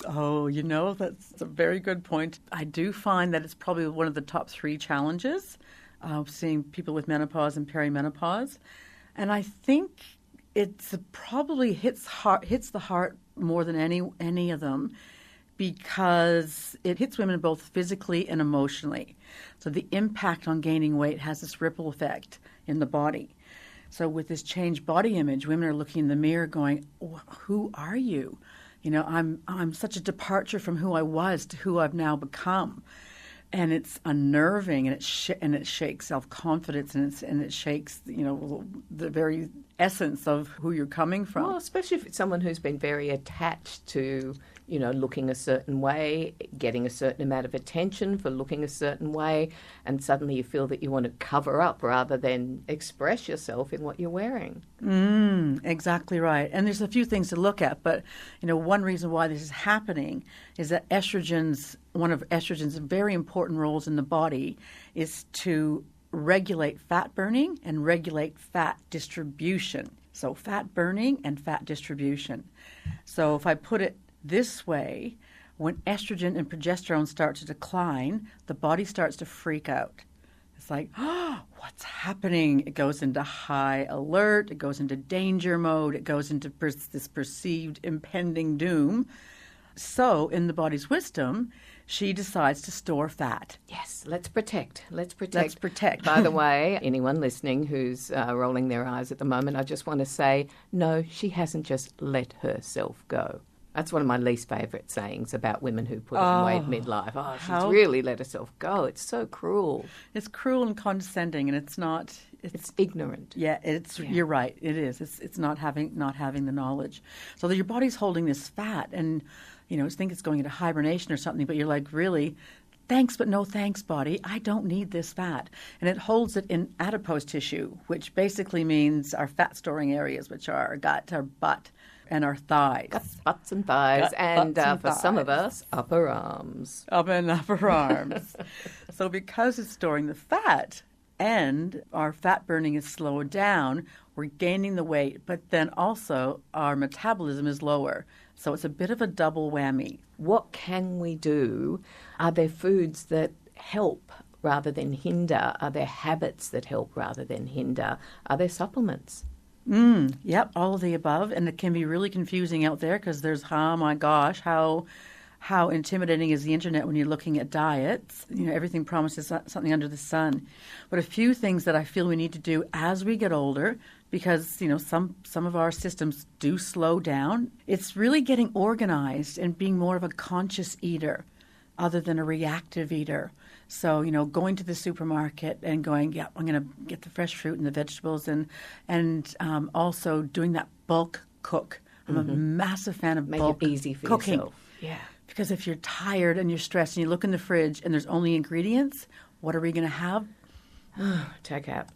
Oh, that's a very good point. I do find that it's probably one of the top three challenges of seeing people with menopause and perimenopause. And I think it's probably hits the heart more than any of them because it hits women both physically and emotionally. So the impact on gaining weight has this ripple effect in the body. So with this changed body image, women are looking in the mirror going, who are you? I'm such a departure from who I was to who I've now become. And it's unnerving, and it shakes self-confidence, and it shakes, the very essence of who you're coming from. Well, especially if it's someone who's been very attached to, looking a certain way, getting a certain amount of attention for looking a certain way, and suddenly you feel that you want to cover up rather than express yourself in what you're wearing. Exactly right. And there's a few things to look at, but, one reason why this is happening is that one of estrogen's very important roles in the body is to regulate fat burning and regulate fat distribution. So fat burning and fat distribution. So if I put it this way, when estrogen and progesterone start to decline, the body starts to freak out. It's like, what's happening? It goes into high alert. It goes into danger mode. It goes into this perceived impending doom. So in the body's wisdom, she decides to store fat. Yes, let's protect. By By the way, anyone listening who's rolling their eyes at the moment, I just want to say, no, she hasn't just let herself go. That's one of my least favourite sayings about women who put on weight midlife. Oh, she's really let herself go. It's so cruel. It's cruel and condescending, and it's not. It's ignorant. Yeah, You're right. It is. It's not having the knowledge. So that your body's holding this fat, and think it's going into hibernation or something. But you're like, really, thanks, but no thanks, body. I don't need this fat, and it holds it in adipose tissue, which basically means our fat storing areas, which are our gut, our butt, and our thighs. Guts, butts, and thighs. And for some of us, upper arms. Upper arms. So because it's storing the fat and our fat burning is slowed down, we're gaining the weight, but then also our metabolism is lower. So it's a bit of a double whammy. What can we do? Are there foods that help rather than hinder? Are there habits that help rather than hinder? Are there supplements? Yep, all of the above. And it can be really confusing out there because there's, oh my gosh, how intimidating is the internet when you're looking at diets. Everything promises something under the sun. But a few things that I feel we need to do as we get older, because, some of our systems do slow down. It's really getting organized and being more of a conscious eater other than a reactive eater. So, going to the supermarket and going, yeah, I'm going to get the fresh fruit and the vegetables and also doing that bulk cook. I'm a massive fan of bulk Make it easy for cooking. yourself. Yeah. Because if you're tired and you're stressed and you look in the fridge and there's only ingredients, what are we going to have? Take out.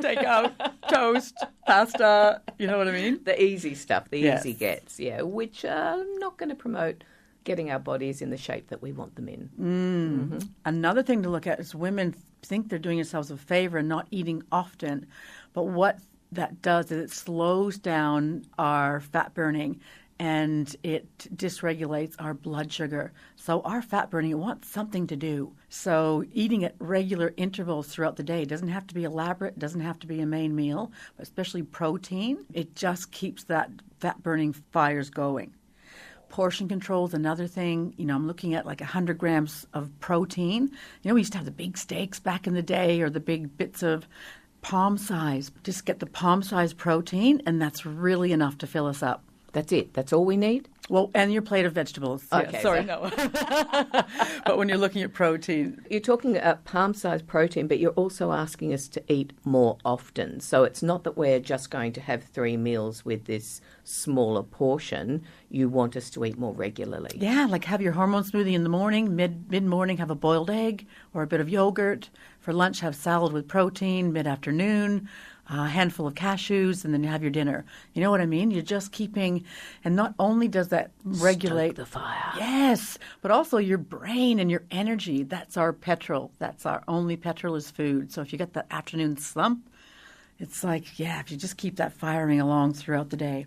Take out toast, pasta, you know what I mean? The easy stuff, the Yes. easy gets, which are not going to promote getting our bodies in the shape that we want them in. Another thing to look at is women think they're doing themselves a favor and not eating often. But what that does is it slows down our fat burning and it dysregulates our blood sugar. So our fat burning, it wants something to do. So eating at regular intervals throughout the day, it doesn't have to be elaborate, it doesn't have to be a main meal, but especially protein, it just keeps that fat burning fires going. Portion control is another thing. I'm looking at like 100 grams of protein. We used to have the big steaks back in the day or the big bits of palm size. Just get the palm size protein, and that's really enough to fill us up. That's it. That's all we need? Well, and your plate of vegetables. Okay, Yeah, sorry, no. But when you're looking at protein. You're talking about palm-sized protein, but you're also asking us to eat more often. So it's not that we're just going to have 3 meals with this smaller portion. You want us to eat more regularly. Yeah, like have your hormone smoothie in the morning, mid-morning have a boiled egg or a bit of yogurt. For lunch, have salad with protein, mid-afternoon. A handful of cashews, and then you have your dinner. You know what I mean? You're just keeping, and not only does that regulate the fire. Yes, but also your brain and your energy. That's our petrol. That's our only petrol is food. So if you get that afternoon slump, it's like, yeah, if you just keep that firing along throughout the day.